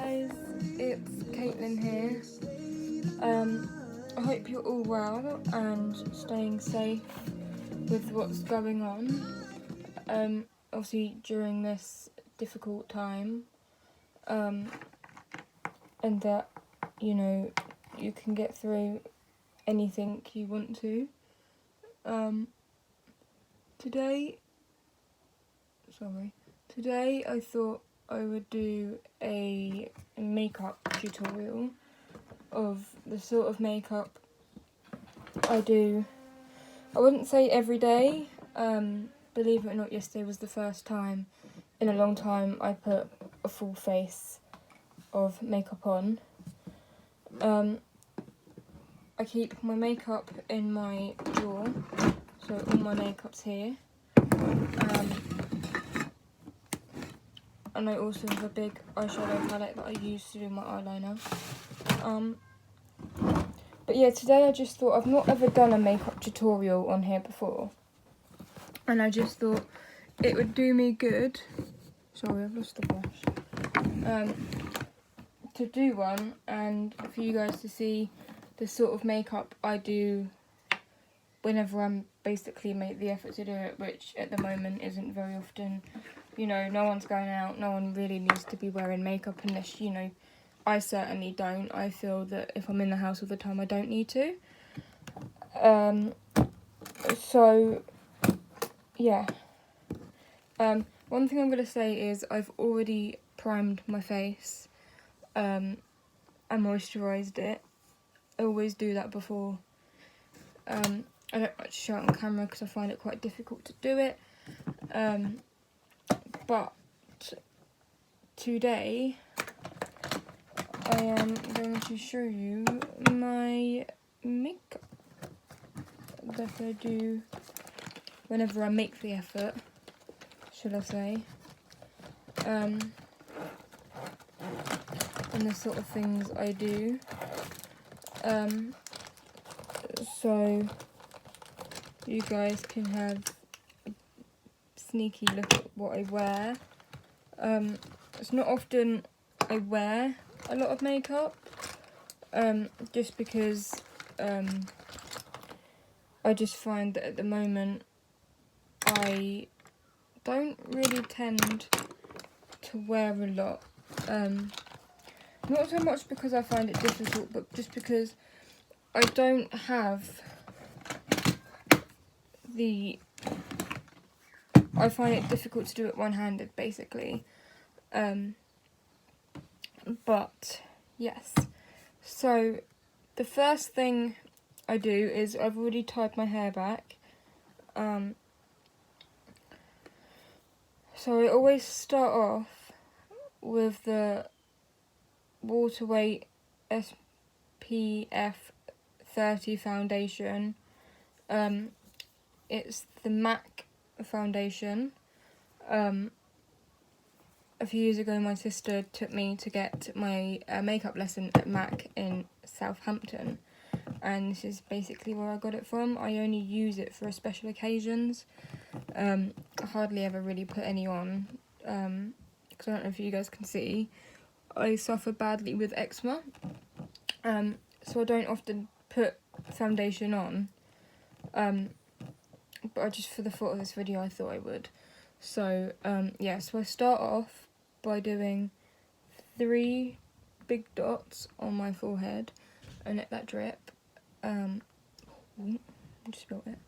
guys, it's Caitlin here. I hope you're all well and staying safe with what's going on. Obviously during this difficult time, and that, you know, you can get through anything you want to. Today I thought I would do a makeup tutorial of the sort of makeup I do. I wouldn't say every day. Believe it or not, yesterday was the first time in a long time I put a full face of makeup on. I keep my makeup in my drawer, so all my makeup's here. And I also have a big eyeshadow palette that I use to do my eyeliner. But yeah, today I just thought, I've not ever done a makeup tutorial on here before. And I just thought it would do me good. Sorry, I've lost the brush. To do one and for you guys to see the sort of makeup I do whenever I'm basically make the effort to do it, which at the moment isn't very often. You know, no one's going out, no one really needs to be wearing makeup unless, you know, I certainly don't. I feel that if I'm in the house all the time, I don't need to. So, yeah. One thing I'm going to say is I've already primed my face. I moisturised it. I always do that before. I don't like to show it on camera because I find it quite difficult to do it. But today I am going to show you my makeup that I do whenever I make the effort, should I say. And the sort of things I do. So you guys can have a sneaky look at what I wear. It's not often I wear a lot of makeup, just because I just find that at the moment I don't really tend to wear a lot. Not so much because I find it difficult, but just because I don't have I find it difficult to do it one-handed, basically. But, yes. So, the first thing I do is I've already tied my hair back. So I always start off with the Water Weight SPF 30 foundation. It's the MAC foundation. A few years ago my sister took me to get my makeup lesson at MAC in Southampton, and this is basically where I got it from. I only use it for special occasions. I hardly ever really put any on, because I don't know if you guys can see, I suffer badly with eczema, so I don't often put foundation on, but I just, for the thought of this video, I thought I would. So, yeah, so I start off by doing 3 big dots on my forehead and let that drip. Just spilled it.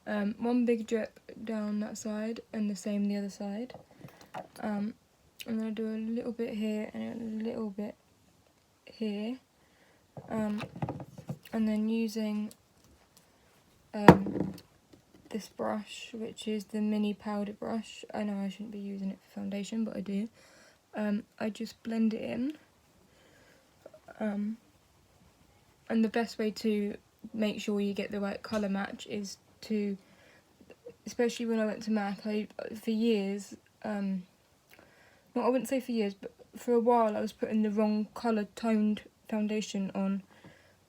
1 big drip down that side and the same the other side. I'm going to do a little bit here and a little bit here. And then using this brush, which is the mini powder brush. I know I shouldn't be using it for foundation, but I do. I just blend it in. And the best way to make sure you get the right colour match is to, especially when I went to MAC, for years, I wouldn't say for years, but for a while I was putting the wrong colour toned foundation on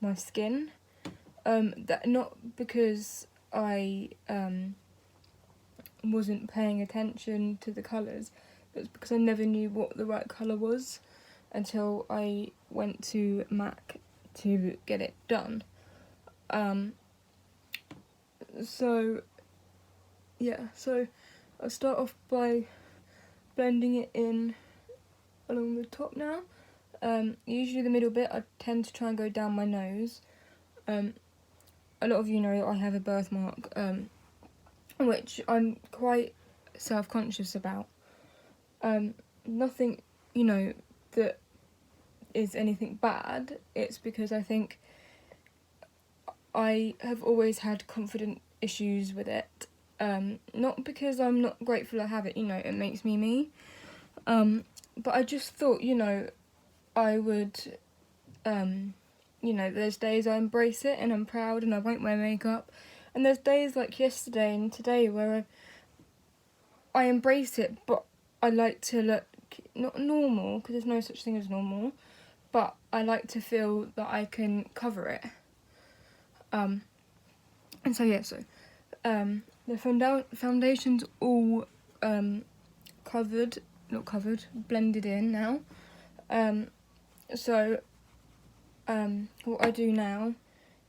my skin. That not because I wasn't paying attention to the colours, but it's because I never knew what the right colour was. until I went to MAC to get it done. So I'll start off by blending it in along the top now. Usually the middle bit I tend to try and go down my nose. A lot of you know I have a birthmark, which I'm quite self-conscious about. Nothing, that is anything bad. It's because I think I have always had confidence issues with it. Not because I'm not grateful I have it, it makes me me. But I just thought, I would, there's days I embrace it and I'm proud and I won't wear makeup. And there's days like yesterday and today where I embrace it, but I like to look, not normal, because there's no such thing as normal, but I like to feel that I can cover it. The foundation's all blended in now. What I do now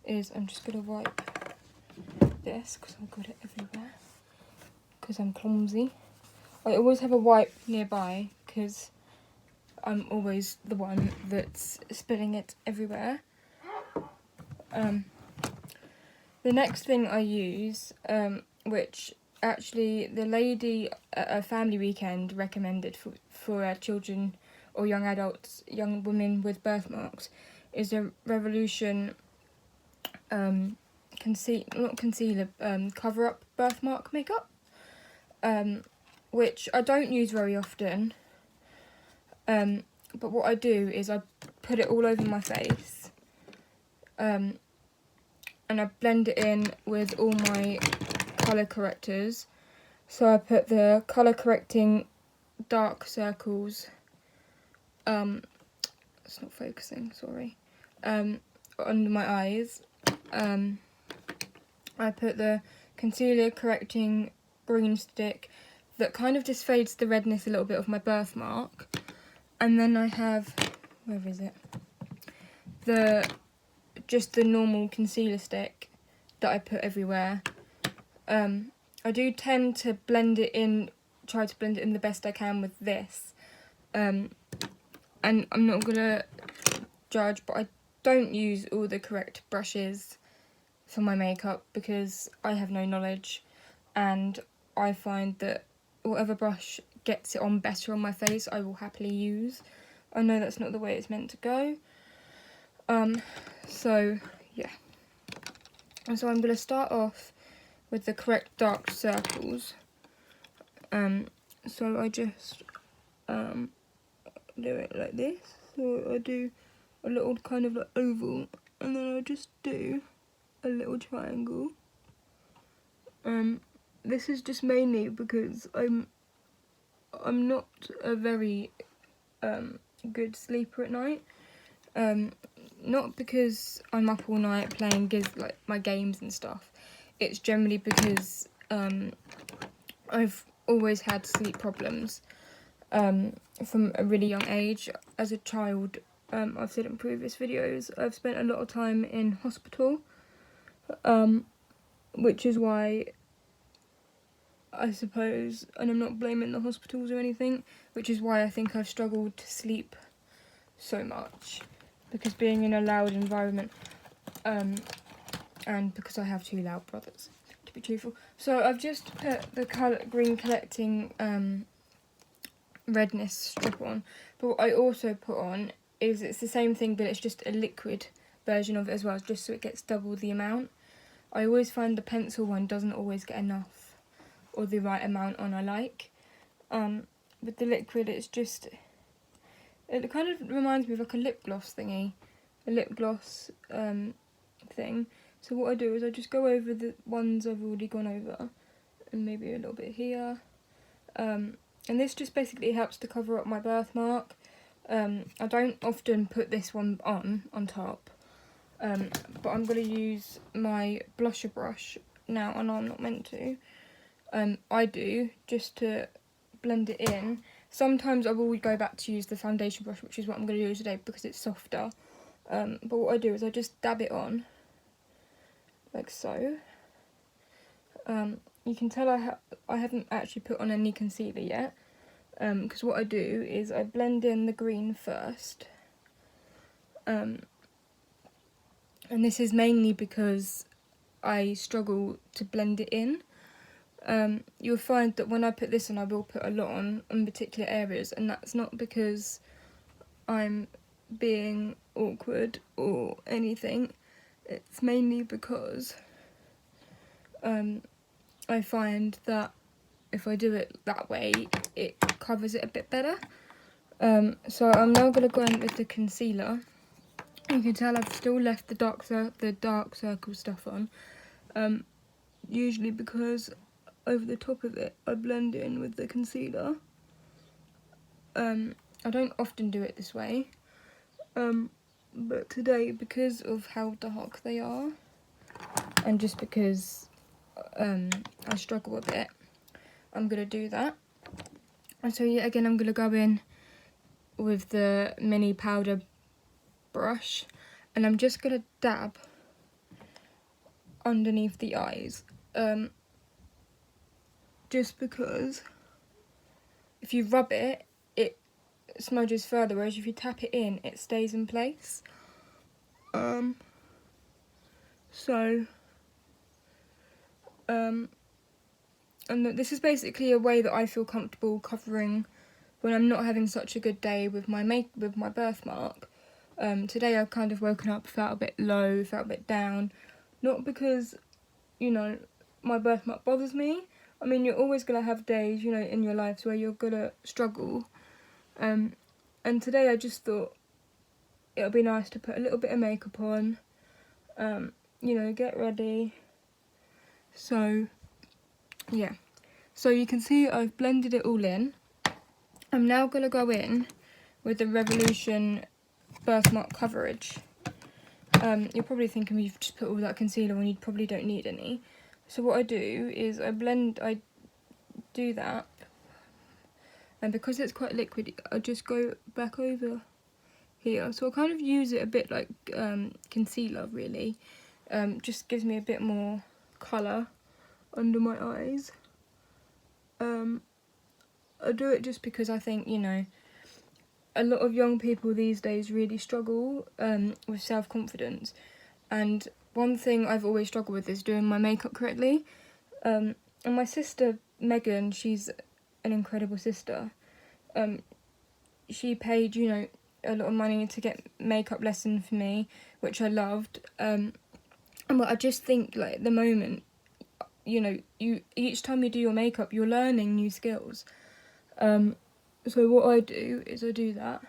is I'm just going to wipe this, because I've got it everywhere, because I'm clumsy. I always have a wipe nearby, because I'm always the one that's spilling it everywhere. The next thing I use, which actually the lady at a family weekend recommended for children or young adults, young women with birthmarks, is a Revolution cover-up birthmark makeup, which I don't use very often. But what I do is I put it all over my face, and I blend it in with all my colour correctors. So I put the colour correcting dark circles, it's not focusing, sorry, under my eyes. I put the concealer correcting green stick that kind of just fades the redness a little bit of my birthmark. And then I have, where is it? Just the normal concealer stick that I put everywhere. I do tend to try to blend it in the best I can with this. And I'm not gonna judge, but I don't use all the correct brushes for my makeup because I have no knowledge, and I find that whatever brush gets it on better on my face, I will happily use. I know that's not the way it's meant to go. So I'm going to start off with the correct dark circles. So I just do it like this. So I do a little kind of like oval, and then I just do a little triangle. This is just mainly because I'm not a very good sleeper at night. Not because I'm up all night playing my games and stuff. It's generally because I've always had sleep problems from a really young age. As a child, I've said in previous videos, I've spent a lot of time in hospital, which is why I suppose, and I'm not blaming the hospitals or anything, which is why I think I've struggled to sleep so much, because being in a loud environment, and because I have 2 loud brothers, to be truthful. So I've just put the green collecting redness strip on, but what I also put on is it's the same thing, but it's just a liquid version of it as well, just so it gets double the amount. I always find the pencil one doesn't always get enough or the right amount on I like. With the liquid, it kind of reminds me of like a lip gloss thingy, a lip gloss thing. So what I do is I just go over the ones I've already gone over, and maybe a little bit here. And this just basically helps to cover up my birthmark. I don't often put this one on top, but I'm going to use my blusher brush now. I know I'm not meant to. I do, just to blend it in, Sometimes I will go back to use the foundation brush, which is what I'm going to do today because it's softer. But what I do is I just dab it on, like so. You can tell I haven't actually put on any concealer yet, because what I do is I blend in the green first. And this is mainly because I struggle to blend it in. You'll find that when I put this on, I will put a lot on particular areas, and that's not because I'm being awkward or anything. It's mainly because I find that if I do it that way, it covers it a bit better. So I'm now going to go in with the concealer. You can tell I've still left the dark circle stuff on, usually because over the top of it I blend in with the concealer. I don't often do it this way, but today, because of how dark they are, and just because I struggle a bit, I'm going to do that. And so yet again I'm going to go in with the mini powder brush, and I'm just going to dab underneath the eyes, just because if you rub it, it smudges further, whereas if you tap it in, it stays in place. And this is basically a way that I feel comfortable covering when I'm not having such a good day with my birthmark. Today I've kind of woken up, felt a bit low, felt a bit down. Not because, you know, my birthmark bothers me. I mean, you're always going to have days, you know, in your lives where you're going to struggle. And today I just thought it would be nice to put a little bit of makeup on, you know, get ready. So, yeah. So you can see I've blended it all in. I'm now going to go in with the Revolution birthmark coverage. You're probably thinking you've just put all that concealer on, you probably don't need any. So what I do is I do that, and because it's quite liquidy, I just go back over here. So I kind of use it a bit like concealer, really. Just gives me a bit more colour under my eyes. I do it just because I think, you know, a lot of young people these days really struggle with self-confidence, and one thing I've always struggled with is doing my makeup correctly. And my sister Megan, she's an incredible sister. She paid, you know, a lot of money to get makeup lessons for me, which I loved. But I just think, like, at the moment, you know, each time you do your makeup, you're learning new skills. So what I do is I do that.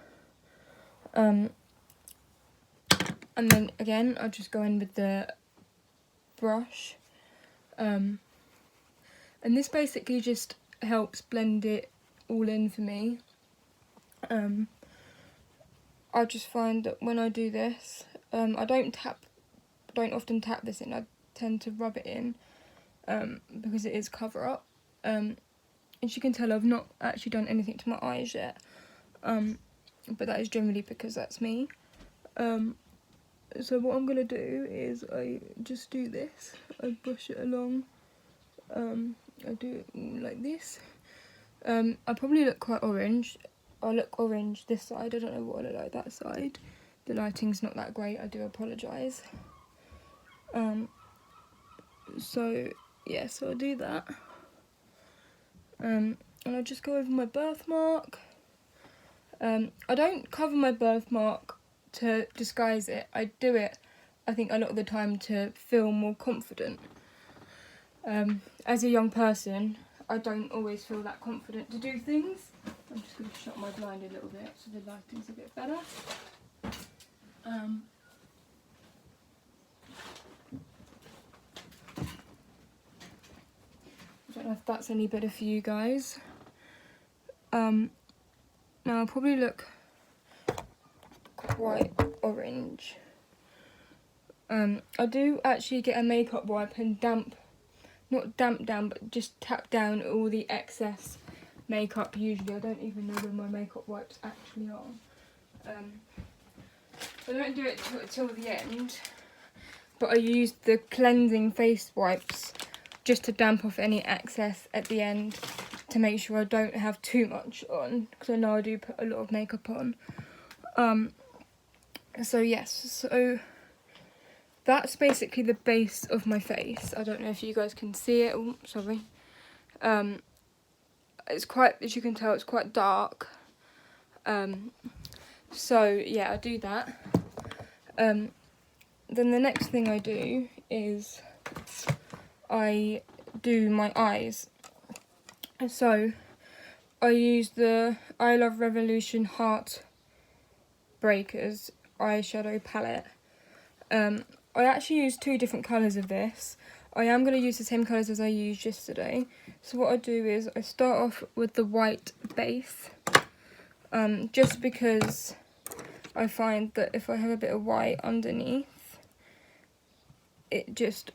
And then again, I just go in with the brush. And this basically just helps blend it all in for me. I just find that when I do this, I don't often tap this in, I tend to rub it in, because it is cover up. As you can tell, I've not actually done anything to my eyes yet, but that is generally because that's me. So what I'm going to do is I just do this, I brush it along, I do it like this. I probably look quite orange. I look orange this side, I don't know what I look like that side. The lighting's not that great, I do apologise. So yeah, so I do that. And I just go over my birthmark. I don't cover my birthmark to disguise it. I do it, I think, a lot of the time to feel more confident. As a young person, I don't always feel that confident to do things. I'm just going to shut my blind a little bit so the lighting's a bit better. I don't know if that's any better for you guys. Now I'll probably look quite orange. I do actually get a makeup wipe and not damp down, but just tap down all the excess makeup usually. I don't even know where my makeup wipes actually are. I don't do it till the end, but I use the cleansing face wipes just to damp off any excess at the end to make sure I don't have too much on, because I know I do put a lot of makeup on. So yes, so that's basically the base of my face. I don't know if you guys can see it. Oh, sorry. It's quite, as you can tell, it's quite dark. So yeah, I do that. Then the next thing I do is I do my eyes. So I use the I Love Revolution Heart Breakers eyeshadow palette. I actually use 2 different colours of this. I am going to use the same colours as I used yesterday. So what I do is I start off with the white base, just because I find that if I have a bit of white underneath, it just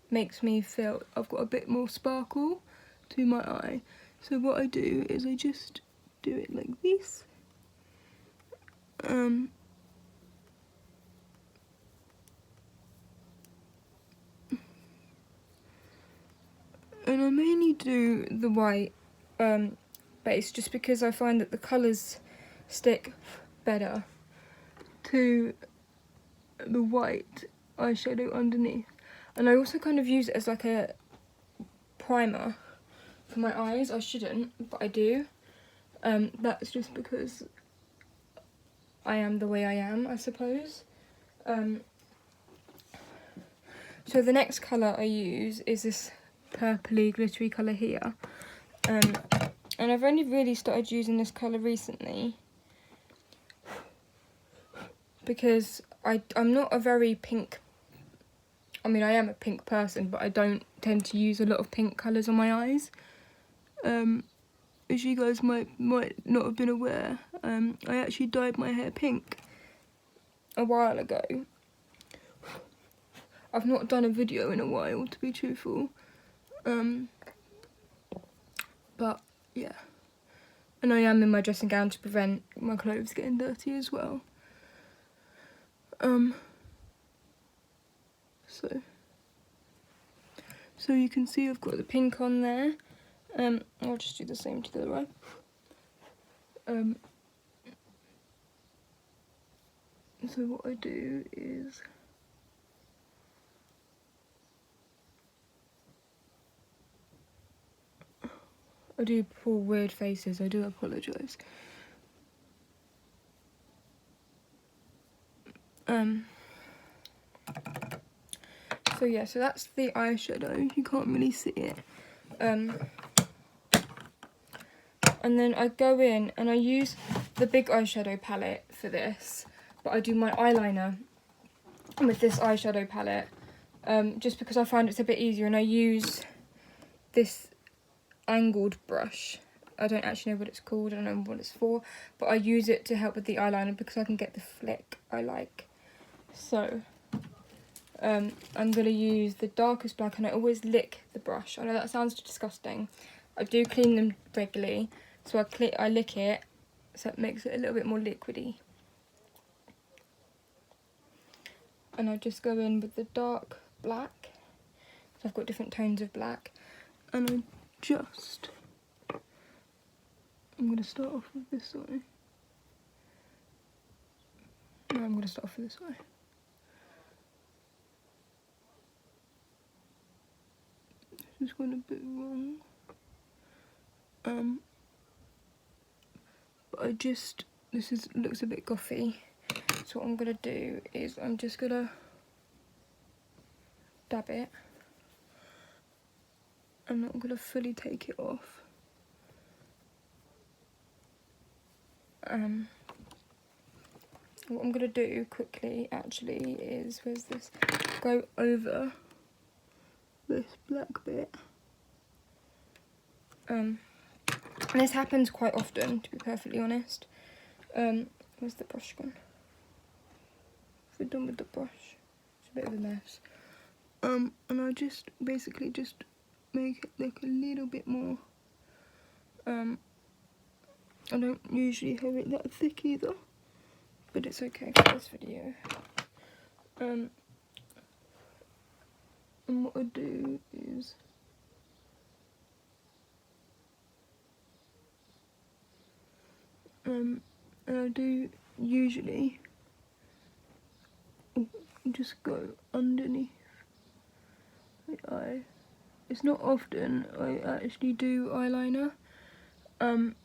makes me feel I've got a bit more sparkle to my eye. So what I do is I just do it like this. And I mainly do the white base just because I find that the colours stick better to the white eyeshadow underneath. And I also kind of use it as like a primer for my eyes. I shouldn't, but I do. That's just because I am the way I am, I suppose. So the next colour I use is this purpley glittery colour here. And I've only really started using this colour recently because I'm not a very pink, I mean I am a pink person, but I don't tend to use a lot of pink colours on my eyes. As you guys might not have been aware, I actually dyed my hair pink a while ago. I've not done a video in a while, to be truthful. But yeah. And I am in my dressing gown to prevent my clothes getting dirty as well. So you can see I've got the pink on there. I'll just do the same to the other eye. So what I do is I do pull weird faces, I do apologise. So yeah, so that's the eyeshadow, you can't really see it. And then I go in and I use the big eyeshadow palette for this, but I do my eyeliner with this eyeshadow palette, just because I find it's a bit easier, and I use this angled brush. I don't actually know what it's called, I don't know what it's for, but I use it to help with the eyeliner because I can get the flick I like. So I'm going to use the darkest black, and I always lick the brush. I know that sounds disgusting. I do clean them regularly, so I lick it, so it makes it a little bit more liquidy. And I just go in with the dark black, so I've got different tones of black, and I'm going to start off with this eye. No, I'm going to start off with this eye. This is going a bit wrong. But looks a bit gothy. So what I'm going to do is I'm just going to dab it. I'm not going to fully take it off. What I'm going to do quickly actually is, where's this? Go over this black bit. And this happens quite often, to be perfectly honest. Where's the brush gone? We're done with the brush. It's a bit of a mess. And I just basically just make it look a little bit more I don't usually have it that thick either, but it's okay for this video. And what I do is and I do usually just go underneath the eye. It's not often I actually do eyeliner, and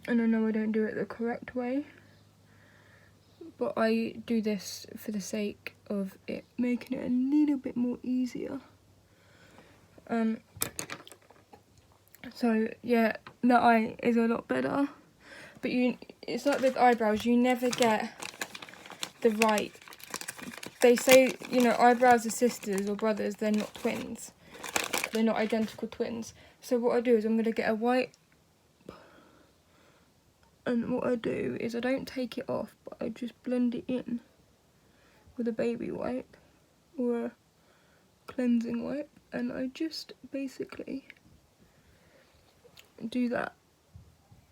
I know I don't do it the correct way, but I do this for the sake of it making it a little bit more easier. So yeah, the eye is a lot better, but it's like with eyebrows, you never get the right. They say, you know, eyebrows are sisters or brothers, they're not twins. They're not identical twins. So what I do is I'm going to get a white, and what I do is I don't take it off, but I just blend it in with a baby wipe or a cleansing wipe, and I just basically do that.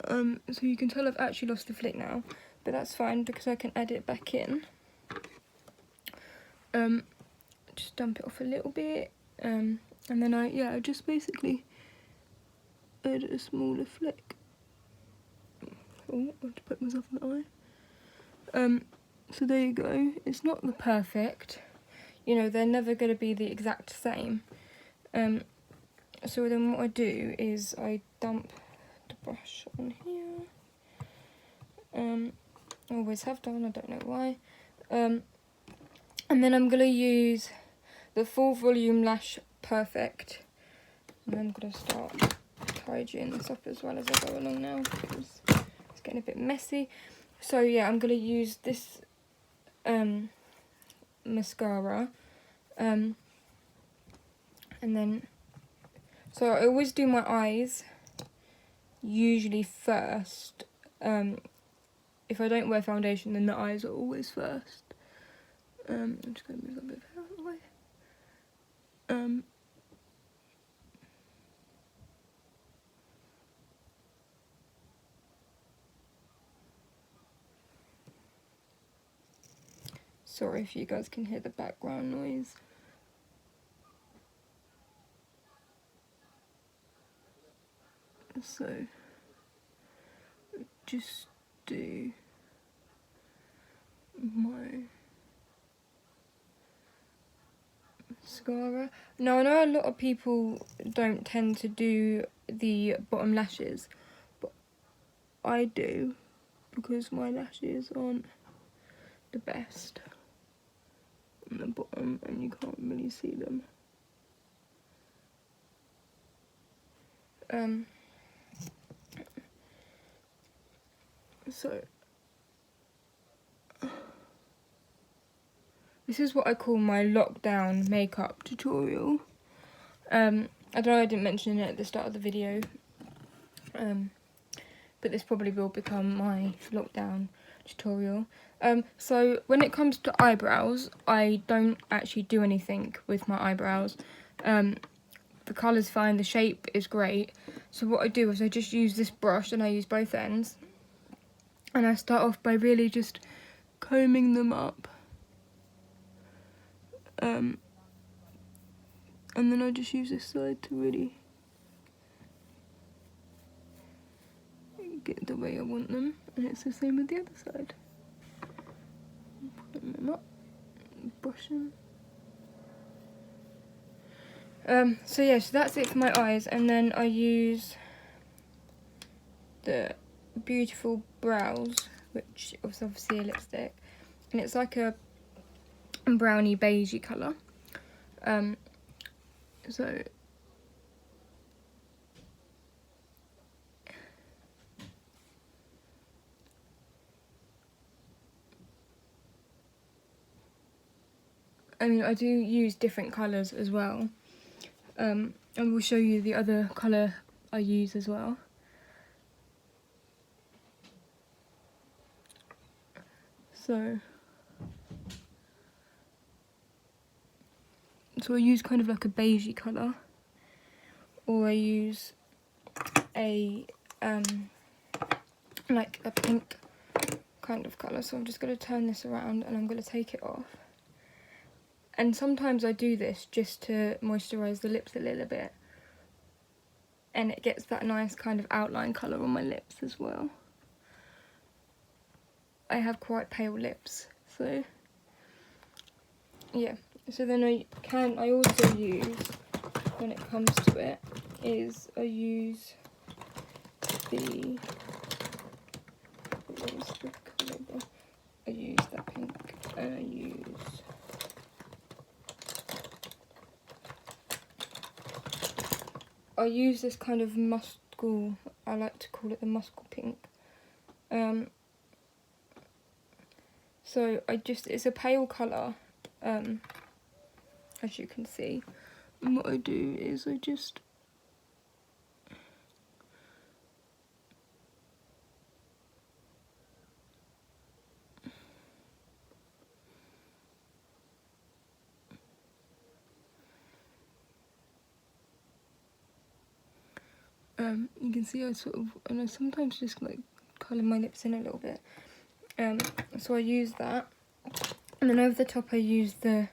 So you can tell I've actually lost the flick now, but that's fine because I can add it back in. Just dump it off a little bit, and then I just basically add a smaller flick. Oh, I have to put myself in the eye. So there you go. It's not the perfect, you know, they're never going to be the exact same. So then what I do is I dump the brush on here. I always have done, I don't know why. And then I'm going to use the Full Volume Lash Perfect. And I'm going to start tidying this up as well as I go along now, because it's getting a bit messy. So yeah, I'm going to use this mascara. And then, so I always do my eyes usually first. If I don't wear foundation, then the eyes are always first. I'm just going to move a bit of hair out of the way. Sorry if you guys can hear the background noise. So, just do my mascara. Now I know a lot of people don't tend to do the bottom lashes, but I do because my lashes aren't the best on the bottom and you can't really see them. So this is what I call my lockdown makeup tutorial. I don't know, I didn't mention it at the start of the video, but this probably will become my lockdown tutorial. So when it comes to eyebrows, I don't actually do anything with my eyebrows. The colour's fine, the shape is great. So what I do is I just use this brush and I use both ends. And I start off by really just combing them up. And then I just use this side to really get the way I want them. And it's the same with the other side. Putting them up, brush them. So yeah, so that's it for my eyes, and then I use the Beautiful Brows, which is obviously a lipstick, and it's like a brownie beigey colour. So I mean, I do use different colours as well. And we'll show you the other colour I use as well. So I use kind of like a beigey colour, or I use a like a pink kind of colour. So I'm just going to turn this around and I'm going to take it off. And sometimes I do this just to moisturise the lips a little bit. And it gets that nice kind of outline colour on my lips as well. I have quite pale lips, so yeah. So then I also use, when it comes to it, is I use the, I use that pink, and I use this kind of muscle, I like to call it the muscle pink. So it's a pale colour, as you can see. And what I do is I just you can see I sometimes just like colour my lips in a little bit. So I use that, and then over the top I use the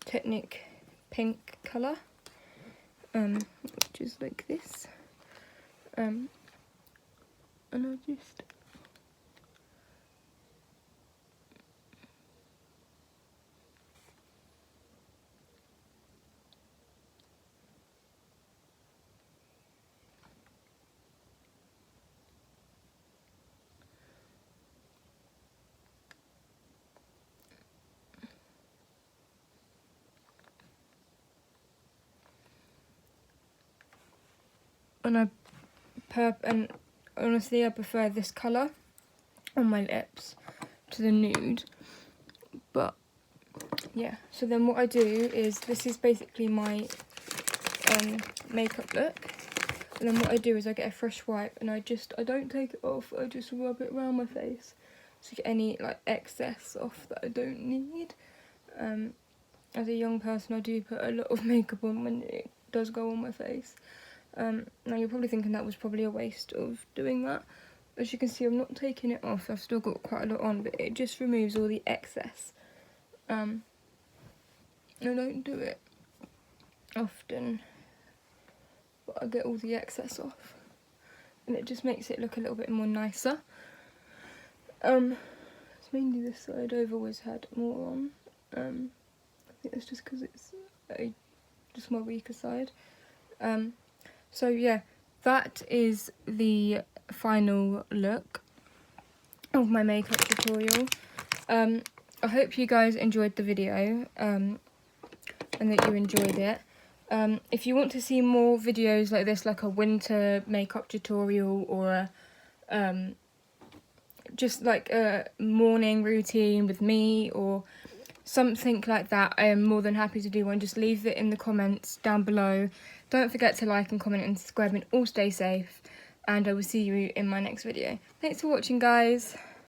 Technic pink colour, which is like this. And I just and honestly I prefer this colour on my lips to the nude, but yeah. So then what I do is, this is basically my makeup look, and then what I do is I get a fresh wipe and I don't take it off, I just rub it around my face to get any like excess off that I don't need. As a young person I do put a lot of makeup on when it does go on my face. Now you're probably thinking that was probably a waste of doing that. As you can see, I'm not taking it off, I've still got quite a lot on, but it just removes all the excess. I don't do it often, but I get all the excess off, and it just makes it look a little bit more nicer. It's mainly this side I've always had more on. I think it's just because it's just my weaker side. So yeah, that is the final look of my makeup tutorial. I hope you guys enjoyed the video, and that you enjoyed it. If you want to see more videos like this, like a winter makeup tutorial, or just like a morning routine with me, or something like that, I am more than happy to do one. Just leave it in the comments down below. Don't forget to like and comment and subscribe, and all stay safe, and I will see you in my next video. Thanks for watching, guys.